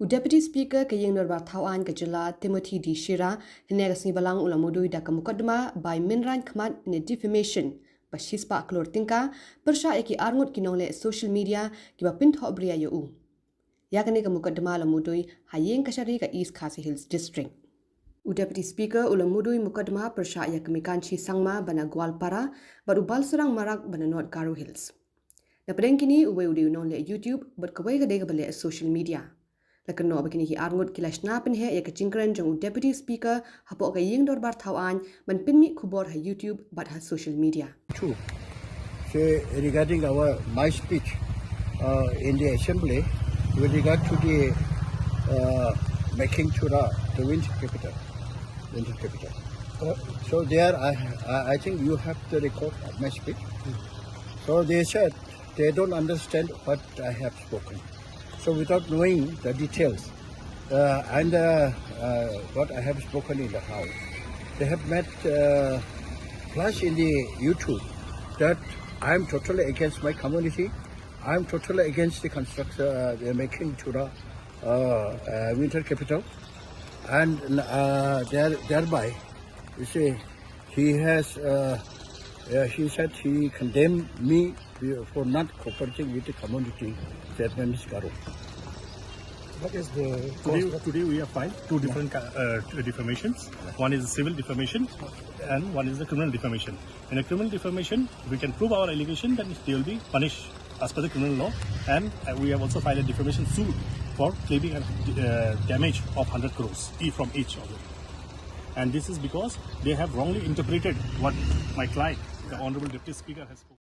Deputy Speaker Kaying Norbar Thawan Kajala Timothy D. Shira, Hinegasni Balang Ula Mudui Daka mukotduma by Minran Kmat in defamation. Bashispa klur tingka, Persha eki arngut kinongle social media, jingpynjah yo. Yakane ka mukotduma la Mudui, Hayeng Kashari ka East Garp Hills District. Deputy Speaker Ula Mudui mukotduma Persha yak Mikkanchi R Sangma bana Goalpara, baru Balsrang Marak bana North Garp Hills. Na kini uwe udiu nongleh YouTube, but kawai kadega bale social media. Lakan no begini hi arngut kilash napen he ya kecingkran jong Deputy Speaker hapo ka ying dorbar thawan man pinmi kubor ha YouTube but ha social media. True. Say regarding my speech in the assembly with regard to the making Chura the winter capital. So there I think you have the record of my speech. So they said they don't understand what I have spoken. So without knowing the details and what I have spoken in the house, they have made flash in the YouTube that I am totally against my community. I am totally against the construction, the making Chura winter capital, and thereby, you see, he said he condemned me for not cooperating with the community. That name is Garu. What is the today we have filed two different defamations. One is civil defamation and one is the criminal defamation. In a criminal defamation, we can prove our allegation that they will be punished as per the criminal law, and we have also filed a defamation suit for claiming a damage of 100 crores from each of them. And this is because they have wrongly interpreted what my client, the Honorable Deputy Speaker, has spoken.